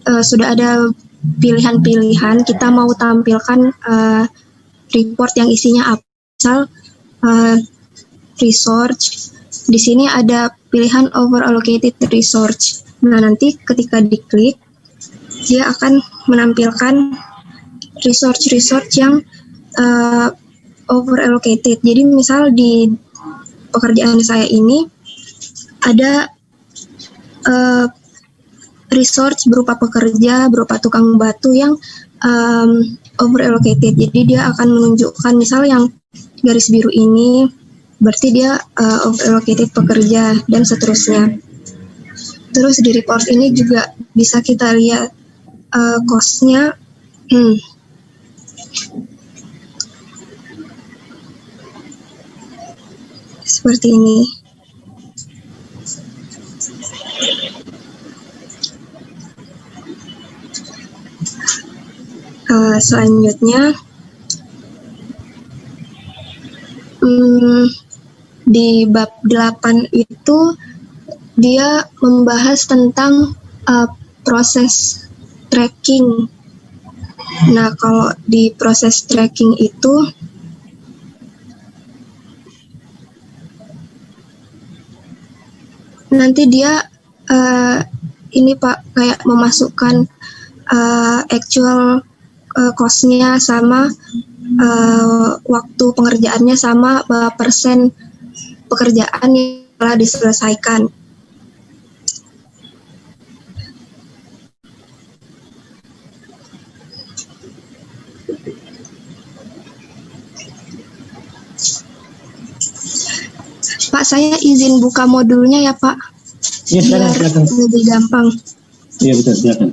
sudah ada pilihan-pilihan, kita mau tampilkan report yang isinya apa. Misal research, di sini ada pilihan over allocated research. Nah, nanti ketika diklik, dia akan menampilkan research yang over allocated. Jadi misal di pekerjaan saya ini ada research berupa pekerja, berupa tukang batu yang over allocated. Jadi dia akan menunjukkan misal yang garis biru ini berarti dia over allocated pekerja dan seterusnya. Terus di report ini juga bisa kita lihat cost-nya. Seperti ini. Selanjutnya di bab 8 itu dia membahas tentang proses tracking. Nah, kalau di proses tracking itu nanti dia ini Pak kayak memasukkan actual cost-nya sama waktu pengerjaannya sama persen pekerjaan yang telah diselesaikan. Pak, saya izin buka modulnya ya Pak. Iya, silakan. Lebih gampang. Iya, betul, silakan.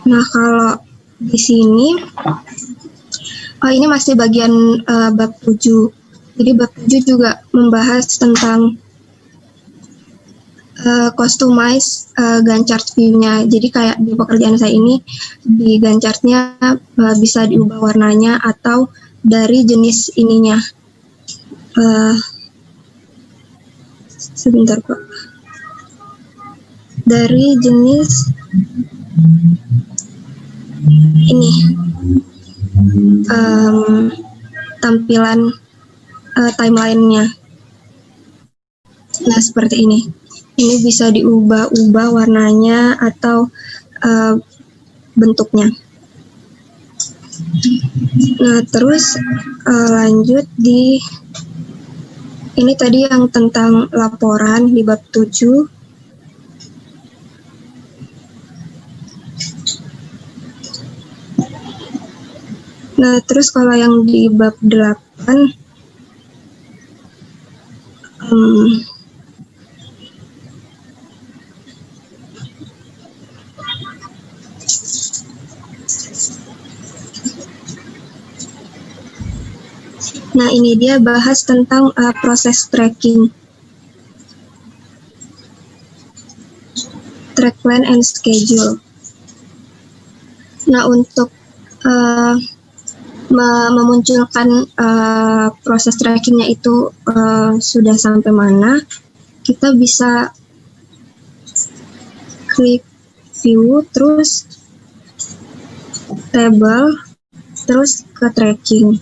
Nah, kalau di sini, ini masih bagian bab 7. Jadi bab 7 juga membahas tentang customize Gantt chart view-nya. Jadi kayak di pekerjaan saya ini, di Gantt chart-nya bisa diubah warnanya atau dari jenis ininya. Sebentar Pak. Dari jenis ini tampilan timeline-nya. Nah, seperti ini. Ini bisa diubah-ubah warnanya atau bentuknya. Nah, terus lanjut di ini tadi yang tentang laporan di bab 7. Nah, terus kalau yang di bab 8, nah ini dia bahas tentang proses tracking, track plan and schedule. Nah, untuk memunculkan proses trackingnya itu sudah sampai mana, kita bisa klik view, terus table, terus ke tracking.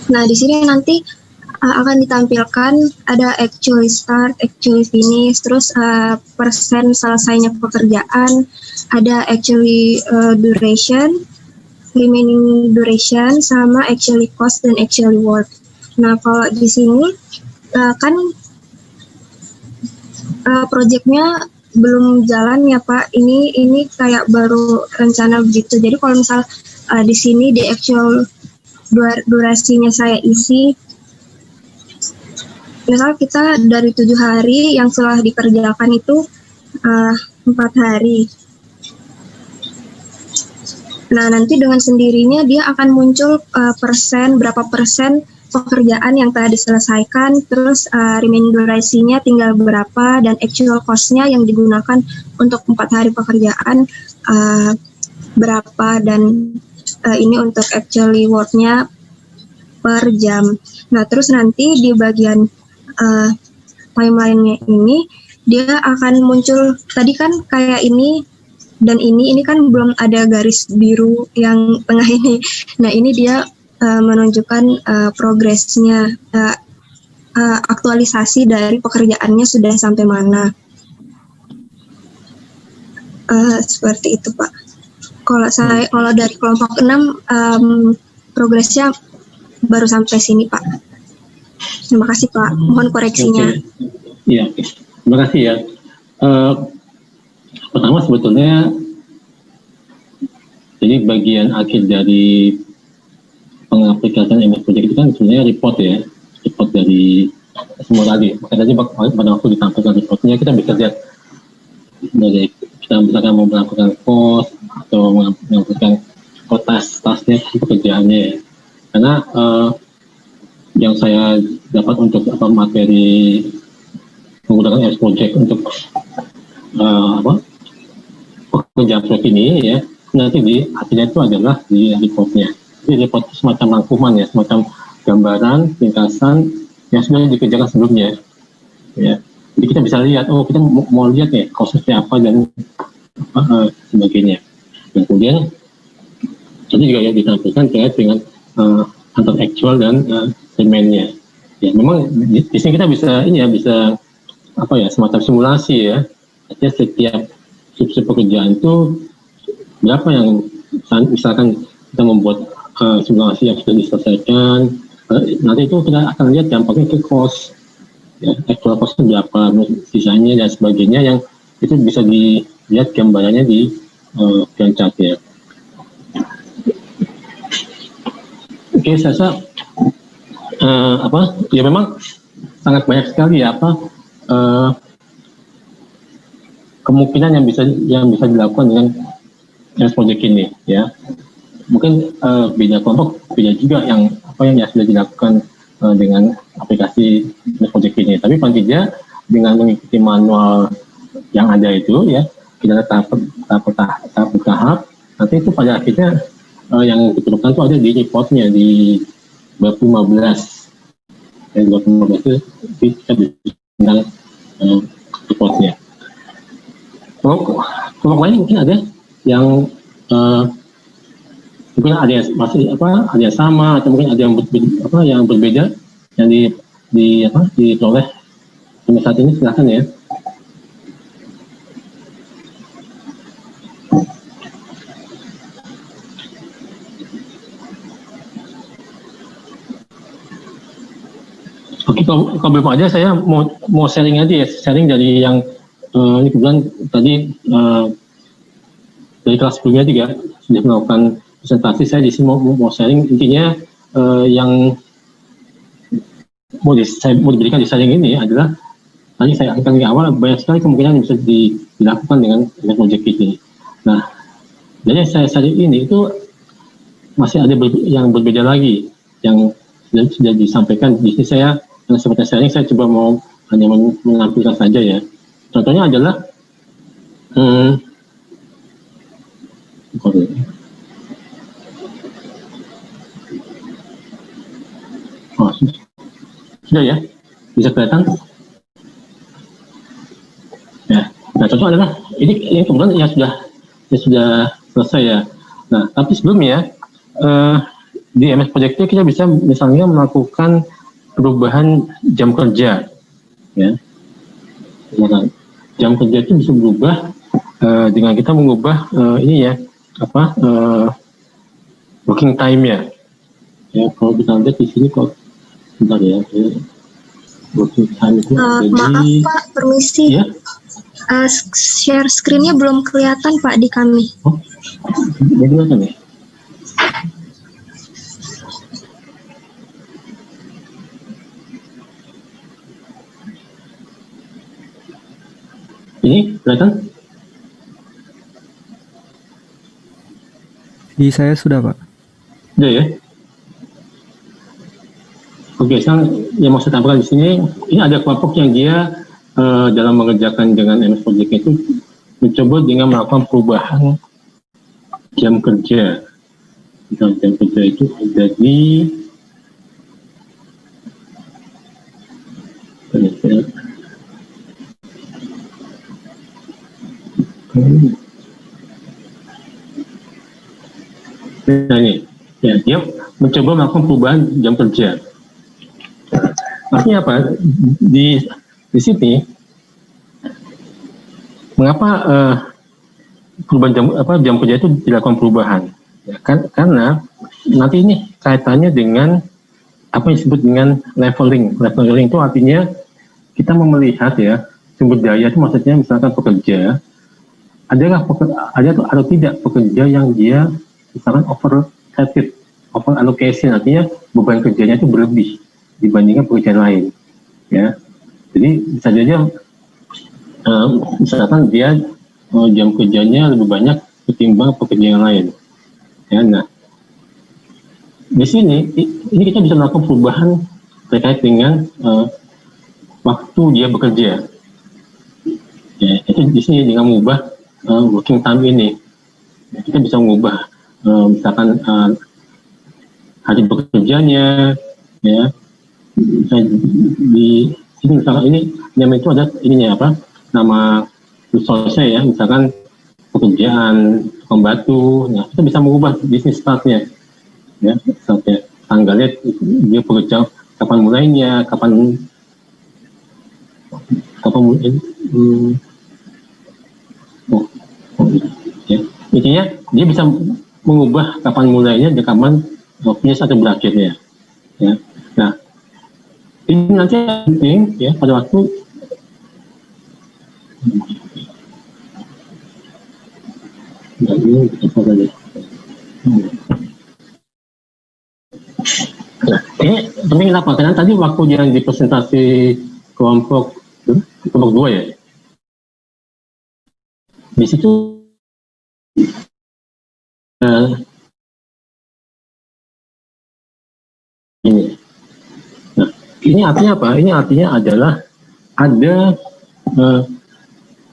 Nah, di sini nanti akan ditampilkan ada actually start, actually finish, terus persen selesainya pekerjaan, ada actually duration, remaining duration, sama actually cost dan actually work. Nah, kalau di sini kan projectnya belum jalan ya Pak. Ini kayak baru rencana begitu. Jadi kalau misal di sini di actual durasinya saya isi, misal kita dari 7 hari yang telah dikerjakan itu 4 hari. Nah, nanti dengan sendirinya dia akan muncul persen, berapa persen pekerjaan yang telah diselesaikan, terus remaining durasinya tinggal berapa, dan actual cost-nya yang digunakan untuk 4 hari pekerjaan berapa, dan ini untuk actually work-nya per jam. Nah, terus nanti di bagian timeline-nya ini, dia akan muncul, tadi kan kayak ini, dan ini kan belum ada garis biru yang tengah ini. Nah, ini dia menunjukkan progresnya, aktualisasi dari pekerjaannya sudah sampai mana. Seperti itu, Pak. Kalau dari kelompok 6, progresnya baru sampai sini, Pak. Terima kasih, Pak. Mohon koreksinya. Iya, terima kasih ya. Pertama sebetulnya, jadi bagian akhir dari pengaplikasian MS Project itu kan sebenarnya report ya, report dari semua tadi. Makanya tadi pada waktu ditampilkan reportnya, kita bisa lihat dari kita misalkan mau melakukan cost atau melakukan tasnya, pekerjaannya ya. Karena yang saya dapat untuk materi menggunakan MS Project untuk pekerjaan proyek ini ya, nanti di akhirnya itu adalah di reportnya. Jadi report itu semacam rangkuman ya, semacam gambaran, ringkasan yang sudah dikerjakan sebelumnya. Ya. Jadi kita bisa lihat, oh kita mau lihat ya prosesnya apa dan sebagainya. Dan kemudian nanti juga yang ditampilkan terkait dengan antara actual dan demand-nya. Ya, memang di sini kita bisa bisa semacam simulasi ya. Artinya setiap sub pekerjaan itu berapa yang misalkan kita membuat simulasi yang sudah diselesaikan, nanti itu kita akan lihat dampaknya ke cost, ya, actual cost-nya berapa, sisanya dan sebagainya, yang itu bisa dilihat gambarannya di Gantt chart ya. Oke, saya ya memang sangat banyak sekali ya kemungkinan yang bisa dilakukan dengan MS Project ini ya. Mungkin beda kelompok beda juga yang sudah dilakukan dengan aplikasi MS Project ini. Tapi paling tidak dengan mengikuti manual yang ada itu ya, kita tahap bertahap, nanti itu pada akhirnya yang diperlukan itu ada di reportnya di bab 15. Di bab 15 itu kita tentang reportnya. Kelompok lain mungkin ada yang mungkin ada yang masih ada yang sama, atau mungkin ada yang berbeda yang diperoleh sampai saat ini, silakan ya. Oke, kalau belum ada, saya mau sharing aja ya, sharing dari yang ini kebetulan tadi dari kelas sebelumnya juga sudah melakukan presentasi. Saya di sini mau sharing, intinya yang mau diberikan di sharing ini adalah tadi saya akan di awal, banyak sekali kemungkinan yang bisa dilakukan dengan project ini. Nah, dari saya sharing ini itu masih ada yang berbeda lagi yang sudah disampaikan di sini. Saya yang seperti sharing, saya coba mau hanya menampilkan saja ya. Contohnya adalah sudah ya, bisa kelihatan ya. Nah, contoh adalah ini kemudian yang sudah selesai ya. Nah, tapi sebelumnya di MS Project kita bisa misalnya melakukan perubahan jam kerja ya. Jam kerja itu bisa berubah dengan kita mengubah working time ya. Ya, kalau kita lihat di sini kok bentar ya. Working time itu maaf Pak, permisi. Ya? Share screen-nya belum kelihatan Pak di kami. Oh, kelihatan ya? Ini kelihatan? Di saya sudah, Pak. Sudah ya? Oke, sekarang yang mau saya tambahkan di sini, ini ada kelompok yang dia dalam mengerjakan dengan MS Project itu mencoba dengan melakukan perubahan jam kerja. Jam kerja itu ada di nah ini, ya, dia mencoba melakukan perubahan jam kerja. Artinya apa? Di sini, mengapa perubahan jam kerja itu dilakukan perubahan? Ya, karena nanti ini kaitannya dengan apa yang disebut dengan leveling. Leveling itu artinya kita mau melihat ya sumber daya itu maksudnya misalkan pekerja ada atau tidak pekerja yang dia misalkan over allocation, artinya beban kerjanya itu berlebih dibandingkan pekerjaan lain, ya. Jadi bisa saja misalkan dia jam kerjanya lebih banyak ketimbang pekerja yang lain, ya. Nah, di sini ini kita bisa melakukan perubahan terkait dengan waktu dia bekerja, ya. Itu di sini dengan mengubah working time ini, kita bisa mengubah misalkan hari bekerjanya, ya. Di sini misalkan ini nama itu ada ininya apa, nama resource ya, misalkan pekerjaan tukang batu. Nah, kita bisa mengubah bisnis startnya, ya, startnya tanggalnya dia bekerja kapan mulainya, kapan mulai, ya. Intinya dia bisa mengubah kapan mulainya dan kapan finish atau berakhirnya, ya. Nah, ini nanti penting ya pada waktu nah, ini penting apa? Karena tadi waktu yang di presentasi kelompok 2 ya, di situ ini. Nah, ini artinya apa? Ini artinya adalah ada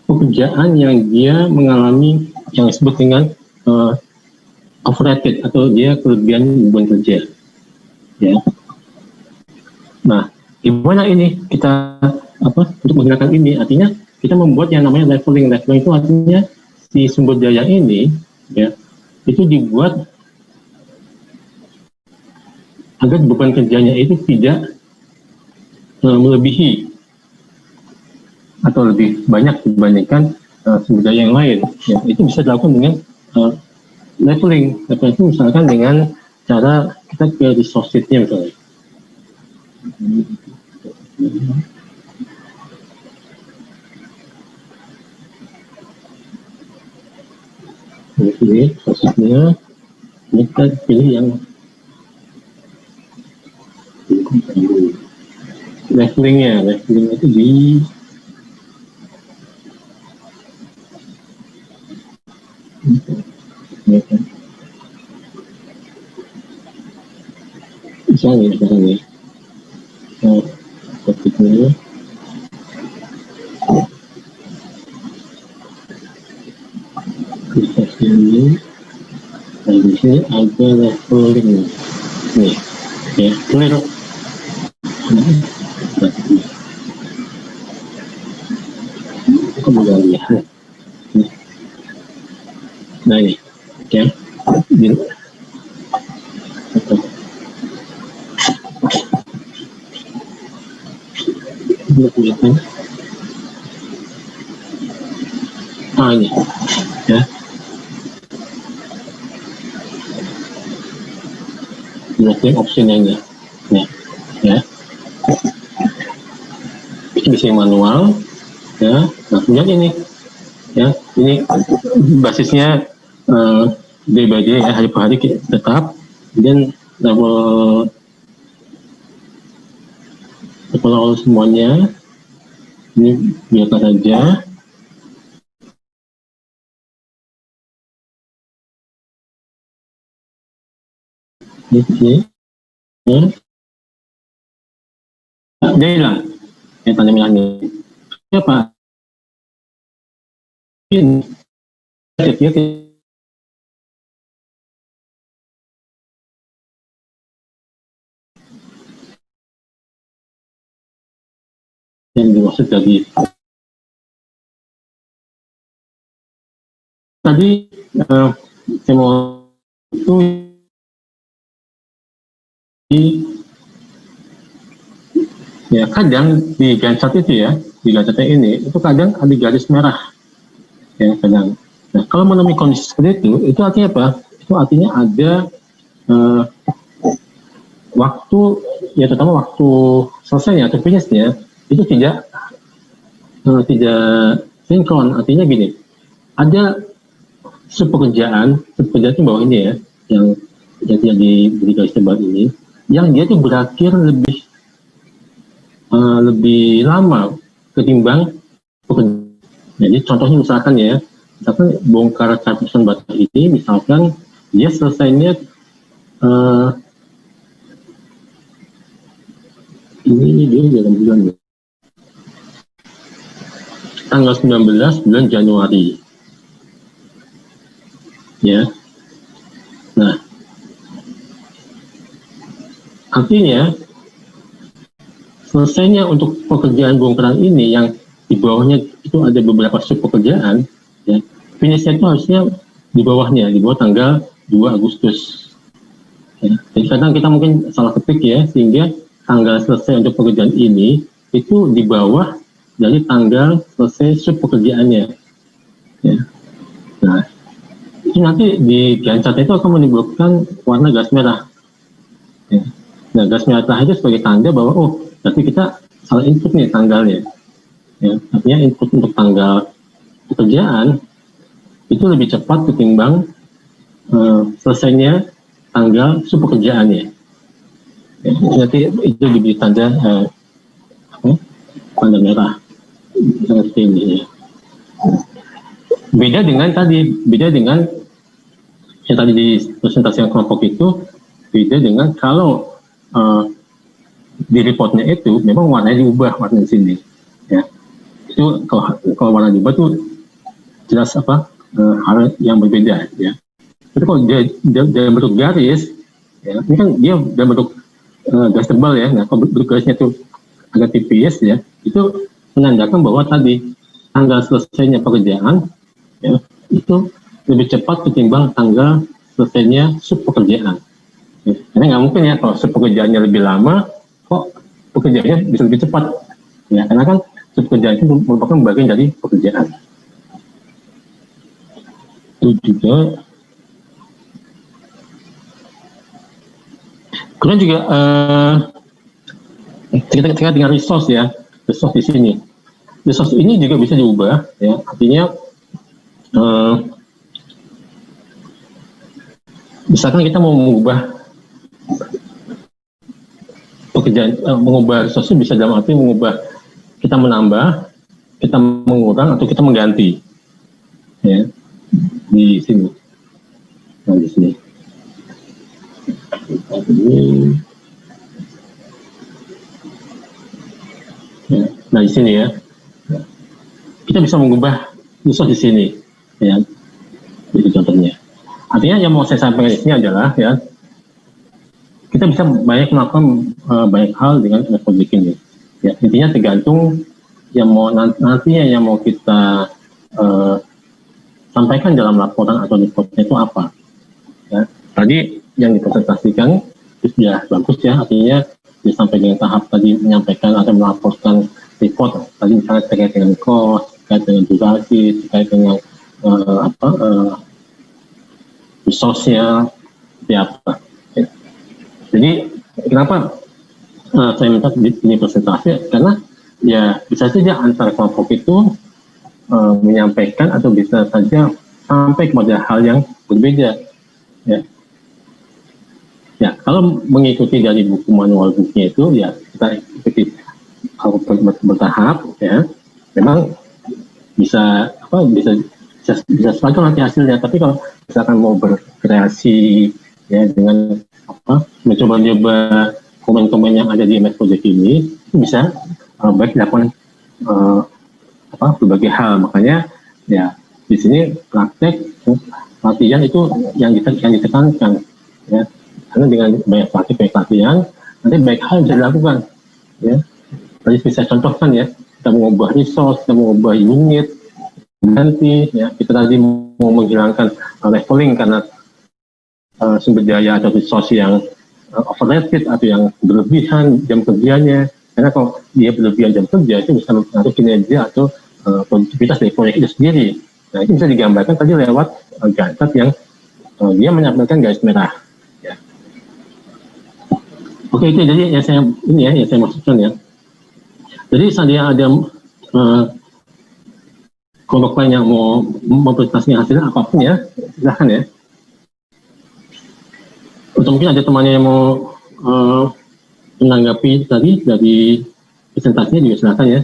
pekerjaan yang dia mengalami yang disebut dengan overrated atau dia kelebihan beban kerja, ya. Nah, gimana ini kita untuk menggunakan ini? Artinya kita membuat yang namanya leveling. Leveling itu artinya si sumber daya ini, ya, itu dibuat agar beban kerjanya itu tidak melebihi atau lebih banyak dibandingkan sumber daya yang lain. Ya, itu bisa dilakukan dengan leveling. Leveling itu misalkan dengan cara kita ke resource-nya misalnya. Ini resource-nya, ini kita pilih yang levelingnya itu di misalnya topiknya ini, nah di sini ada leveling nih, ya, clear. Kemudian lihat, nah ini, ya, ini, ya, ini opsinya ini, nih, ya, itu bisa manual, ya. Nah, kemudian ini, ya, ini basisnya day by day, ya, hari per hari tetap. Kemudian level semuanya ini biarkan saja. Ini, ya. dia hilang. Yang tanda merahnya. Siapa? Ini. Yang dimaksud tadi saya mau itu ya kadang di Gantt itu ya, di Gantt ini itu kadang ada garis merah ya kadang. Nah kalau menemui kondisi seperti itu artinya apa? Itu artinya ada waktu ya, terutama waktu selesainya atau finishnya itu tidak sinkron. Artinya gini, ada pekerjaan di bawah ini ya, yang di garis tebal ini, yang dia tuh berakhir lebih lama ketimbang pekerjaan. Jadi contohnya misalkan bongkar lapisan bata ini, misalkan dia selesainya ini dia dalam bulan ya, tanggal 19 bulan Januari ya. Nah artinya selesainya untuk pekerjaan bongkaran ini yang di bawahnya itu ada beberapa sub pekerjaan ya, finishnya itu harusnya di bawah tanggal 2 Agustus ya. Jadi kadang kita mungkin salah ketik ya, sehingga tanggal selesai untuk pekerjaan ini itu di bawah dari tanggal selesai sub pekerjaannya ya. Nah itu nanti di Gantt chart itu akan menimbulkan warna garis merah ya. Nah garis merah itu sebagai tanda bahwa berarti kita salah input nih tanggalnya ya. Artinya input untuk tanggal pekerjaan itu lebih cepat ketimbang selesainya tanggal sub pekerjaannya ya. Nanti itu diberi tanda tanda merah seperti ini ya. Beda dengan yang tadi di presentasi kelompok itu, beda dengan kalau di reportnya itu memang warnanya diubah, warna di sini ya. Itu kalau warna diubah tuh jelas hal yang berbeda ya. Tapi kalau dia bentuk garis ya, ini kan dia dalam bentuk garis tebal ya. Nah kalau bentuk garisnya itu agak tipis ya, itu menandakan bahwa tadi tanggal selesainya pekerjaan ya, itu lebih cepat ketimbang tanggal selesainya sub pekerjaan ya. Karena nggak mungkin ya kalau sub pekerjaannya lebih lama kok pekerjaannya bisa lebih cepat ya, karena kan sub pekerjaan itu merupakan bagian dari pekerjaan. Itu juga kemudian juga terkait dengan resource ya, resource di sini. Resource ini juga bisa diubah ya, artinya misalkan kita mau mengubah pekerjaan, mengubah resource bisa dalam arti mengubah, kita menambah, kita mengurang, atau kita mengganti ya di sini. Nah di sini ya. Nah di sini ya kita bisa mengubah resource di sini ya, itu contohnya. Artinya yang mau saya sampaikan di sini adalah ya, kita bisa melakukan banyak hal dengan project ini ya. Intinya tergantung yang mau nantinya yang mau kita sampaikan dalam laporan atau reportnya itu apa ya. Tadi yang dipresentasikan itu sudah bagus ya, artinya sampai dengan tahap tadi menyampaikan atau melaporkan report tadi, misalnya terkait dengan cost, terkait dengan durasi, terkait dengan resource-nya seperti apa ya. Jadi kenapa saya minta ini presentasi, karena ya bisa saja antara kelompok itu menyampaikan atau bisa saja sampai kepada hal yang berbeda ya. Ya kalau mengikuti dari buku manual bukunya itu ya kita ikuti bertahap ya, memang bisa sesuatu nanti hasilnya. Tapi kalau misalkan mau berkreasi ya dengan mencoba-coba komen-komen yang ada di MS Project ini, bisa baik dilakukan berbagai hal. Makanya ya di sini praktek latihan itu yang ditekankan ya, karena dengan banyak latihan nanti baik hal bisa dilakukan ya. Tadi bisa contohkan ya, kita mengubah resource, kita mengubah unit ganti ya, kita tadi mau menghilangkan leveling karena sumber daya atau resource yang overrated atau yang berlebihan jam kerjanya, karena kalau dia berlebihan jam kerja itu bisa mempengaruhi kinerja atau produktivitas dari proyek itu sendiri. Nah, itu bisa digambarkan tadi lewat Gantt yang dia menampilkan garis merah. Ya. Oke, itu jadi yang saya maksudkan ya. Jadi seandainya ada kelompok lain yang mau mempresentasikan hasilnya apapun ya, silahkan ya. Atau mungkin ada temannya yang mau menanggapi tadi dari presentasinya juga silahkan ya.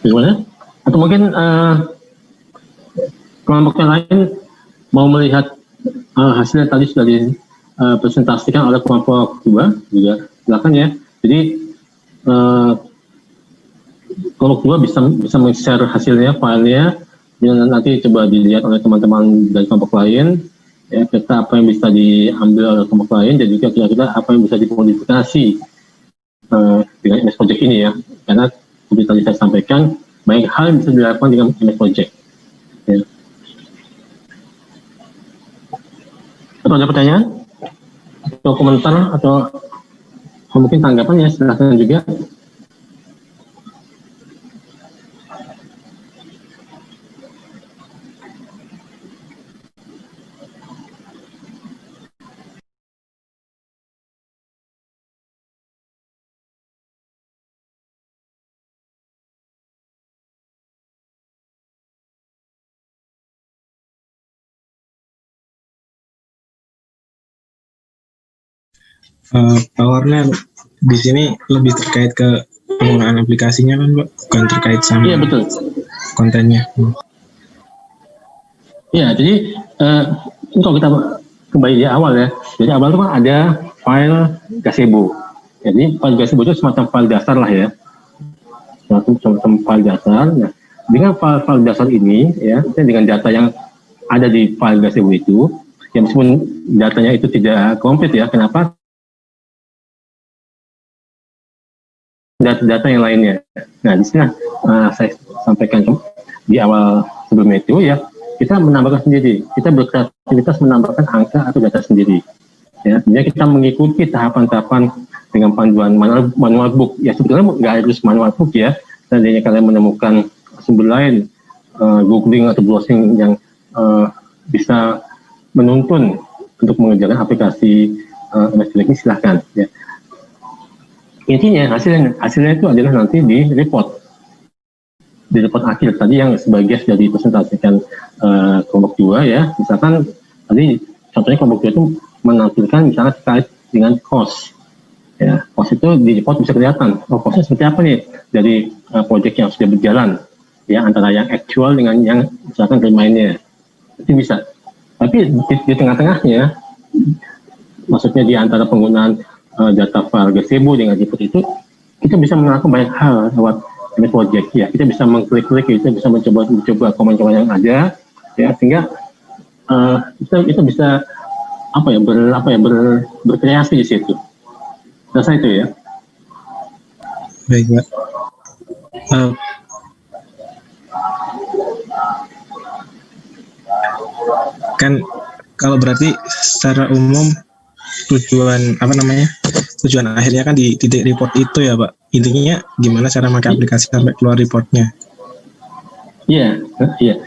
Gimana? Atau mungkin kelompok yang lain mau melihat hasilnya tadi sudah dipresentasikan oleh kelompok 2 juga silakan ya. Jadi kelompok 2 bisa men-share hasilnya, filenya, dan nanti coba dilihat oleh teman-teman dari kelompok lain ya, kira apa yang bisa diambil oleh kelompok lain dan juga kira-kira apa yang bisa dimodifikasi dengan MS Project ini ya, karena seperti tadi saya sampaikan, banyak hal yang bisa dilakukan dengan MS Project. Ya. Atau ada pertanyaan? Atau komentar? Atau mungkin tanggapan ya, silahkan juga. Powernya di sini lebih terkait ke penggunaan aplikasinya kan, Pak, bukan terkait sama betul. Kontennya. Ya, jadi kalau kita kembali di awal ya, jadi awal itu kan ada file gazebo. Jadi file gazebo itu semacam file dasar lah ya, semacam file dasar. Nah, dengan file dasar ini ya, dengan data yang ada di file gazebo itu, yang meskipun datanya itu tidak komplit ya, kenapa? Data yang lainnya. Nah, di sini saya sampaikan di awal sebelum itu ya, kita menambahkan sendiri, kita berkreativitas menambahkan angka atau data sendiri. Ya, jadi kita mengikuti tahapan-tahapan dengan panduan manual book. Ya sebetulnya nggak harus manual book ya. Seandainya kalian menemukan sumber lain, googling atau browsing yang bisa menuntun untuk mengerjakan aplikasi MS Project ini silahkan. Ya. Intinya hasilnya itu adalah nanti di report akhir tadi yang sebagian sudah dipresentasikan kelompok 2 ya. Misalkan tadi contohnya kelompok 2 itu menampilkan misalnya terkait dengan cost ya, cost itu di report bisa kelihatan costnya seperti apa nih dari project yang sudah berjalan ya, antara yang actual dengan yang misalkan remind-nya itu bisa. Tapi di tengah-tengahnya, maksudnya di antara penggunaan data file gazebo dengan report itu, kita bisa melakukan banyak hal lewat MS Project ya. Kita bisa mengklik-klik, kita bisa mencoba komen-komen yang ada ya, sehingga kita bisa berkreasi di situ. Rasa itu ya. Baik, Pak. Kan kalau berarti secara umum tujuan akhirnya kan di titik report itu ya, Pak. Intinya gimana cara pakai aplikasi sampai keluar reportnya? Iya.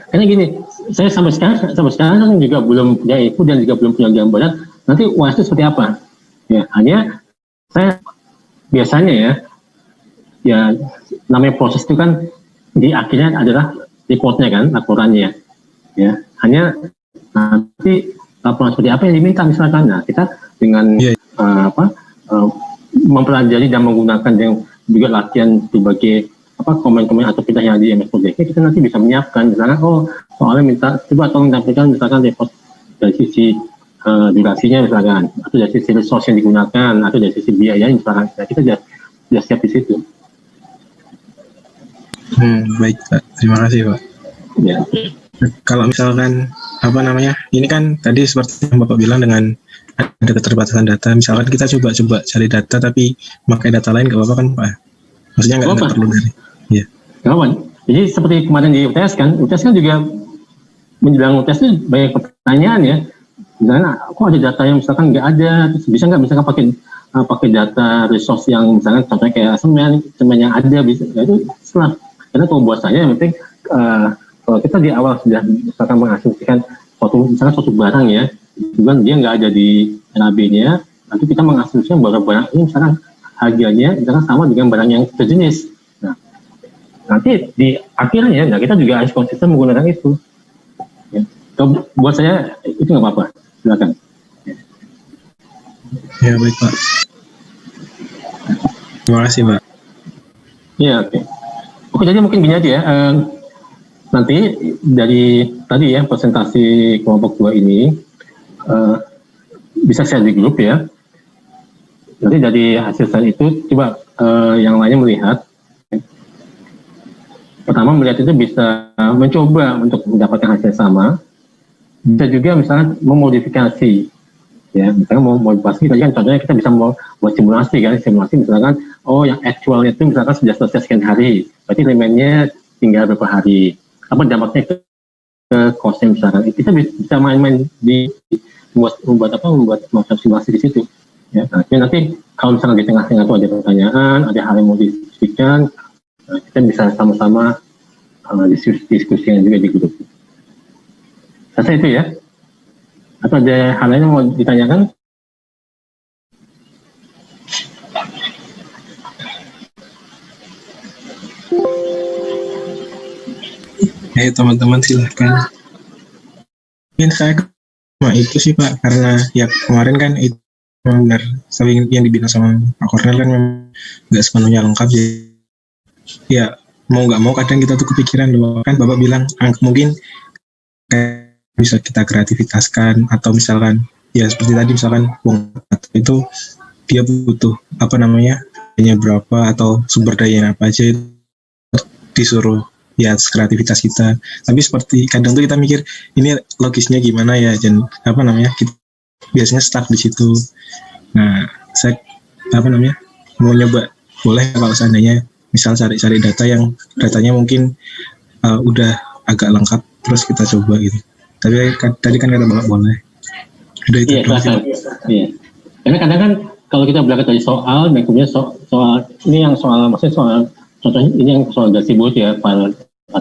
Karena gini, saya sampai sekarang kan juga belum punya info dan juga belum punya gambaran nanti UAS itu seperti apa. Ya, hanya saya biasanya ya ya namanya proses itu kan di akhirnya adalah reportnya kan, laporannya. Ya, hanya nanti laporan seperti apa yang diminta misalkan. Nah, kita dengan mempelajari dan menggunakan yang juga latihan berbagai komen-komen atau perintah yang ada di MS Project, kita nanti bisa menyiapkan misalkan soalnya minta coba tolong tampilkan misalkan report dari sisi durasinya misalkan, atau dari sisi resource yang digunakan, atau dari sisi biaya misalkan. Nah, kita sudah siap di situ. Baik Pak, terima kasih Pak. Ya. Kalau misalkan ini kan tadi seperti yang Bapak bilang dengan ada keterbatasan data, misalkan kita coba cari data tapi pakai data lain nggak apa-apa kan Pak? Maksudnya nggak perlu dari. Iya. Kawan, jadi seperti kemarin di UTS kan juga menjelang UTS itu banyak pertanyaan ya. Misalnya, kok ada data yang misalkan nggak ada, terus bisa nggak misalkan pakai data resource yang misalnya contohnya kayak semen yang ada, bisa itu setelah. Karena kalau buat saya yang penting kalau kita di awal sudah misalkan mengasumsikan suatu barang ya, cuman dia nggak ada di NAB-nya, nanti kita mengasumsikan bahwa barang ini misalkan harganya misalkan sama dengan barang yang sejenis. Nah, nanti di akhirnya, kita juga harus konsisten menggunakan itu. Ya. Kalau buat saya itu nggak apa-apa, silakan. Ya baik Pak. Terima kasih Pak. Ya oke. Oke, jadi mungkin gini aja ya. Nanti dari tadi ya presentasi kelompok 2 ini bisa share di grup ya. Nanti dari hasil share itu coba yang lainnya melihat. Pertama melihat itu bisa mencoba untuk mendapatkan hasil sama. Bisa juga misalnya memodifikasi. Ya, misalnya mau modifikasi tadi kan contohnya kita bisa buat simulasi kan, misalkan yang actualnya itu misalkan sudah selesai sekian hari, berarti elemennya tinggal berapa hari. Apa dampaknya ke kosnya misalkan, kita bisa main-main di membuat macam simulasi di situ. Ya, nanti kalau misalnya di tengah-tengah itu ada pertanyaan, ada hal yang mau diskusikan, kita bisa sama-sama diskusi yang juga di grup. Rasa itu ya. Atau ada hal lain yang mau ditanyakan? Ayo teman-teman silahkan. Mungkin saya cuma itu sih Pak, karena ya kemarin kan itu benar sering yang dibilang sama Pak Kornel kan memang nggak sepenuhnya lengkap ya. Ya mau nggak mau kadang kita tuh kepikiran loh, kan Bapak bilang mungkin kayak bisa kita kreativitaskan, atau misalkan ya seperti tadi misalkan itu dia butuh hanya berapa atau sumber daya apa aja, disuruh ya kreativitas kita. Tapi seperti kadang tuh kita mikir ini logisnya gimana ya, dan kita biasanya stuck di situ. Nah saya mau nyoba, boleh kalau seandainya misal cari datanya mungkin udah agak lengkap, terus kita coba gitu. Tapi tadi kan kata Bapak boleh. Udah itu. Iya. Karena kadang kan kalau kita belajar dari soal, dan kemudian soal ini yang maksudnya soal contohnya ini yang soal dashboard ya, file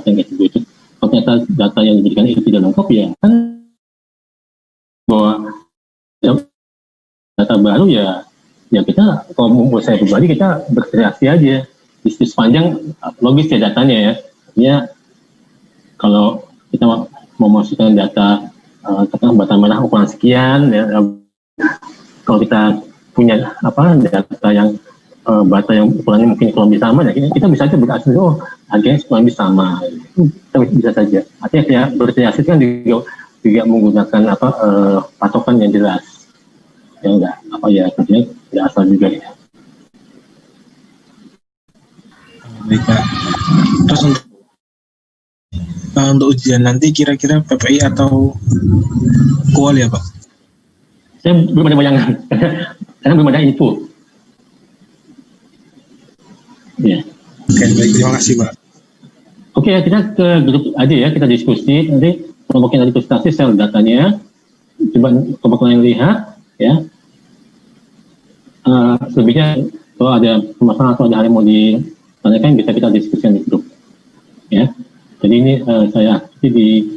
yang dashboard itu, kalau ternyata data yang diberikan itu tidak lengkap ya kan, bahwa data baru ya kita, kalau menurut saya pribadi, kita berkreasi aja di sepanjang logis ya datanya ya. Artinya kalau kita mau masukkan data bata merah ukuran sekian ya, kalau kita punya data yang bata yang ukurannya mungkin kurang lebih sama, ya kita bisa aja berasumsi harganya kurang lebih sama, kita bisa saja. Artinya ya berkreasi kan juga menggunakan patokan yang jelas, yang enggak kerjanya tidak asal juga ya. Baik Pak. Terus untuk ujian nanti kira-kira PPI atau kual ya Pak? Saya belum ada bayangan karena belum ada info. Ya. Oke, baik, terima kasih Pak. Oke, kita ke grup aja ya, kita diskusi nanti kelompok yang ada presentasi sel datanya, coba kelompok lain lihat ya. Selebihnya kalau ada permasalahan atau ada hal yang mau ditanyakan bisa kita diskusikan di grup ya. Jadi ini saya aktif di